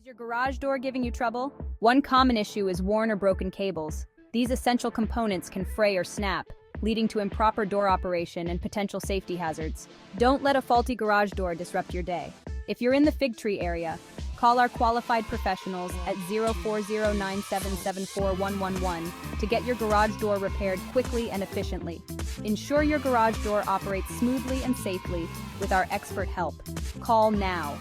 Your garage door giving you trouble? One common issue is worn or broken cables. These essential components can fray or snap, leading to improper door operation and potential safety hazards. Don't let a faulty garage door disrupt your day. If you're in the Figtree area, call our qualified professionals at 040-9774111 to get your garage door repaired quickly and efficiently. Ensure your garage door operates smoothly and safely with our expert help. Call now.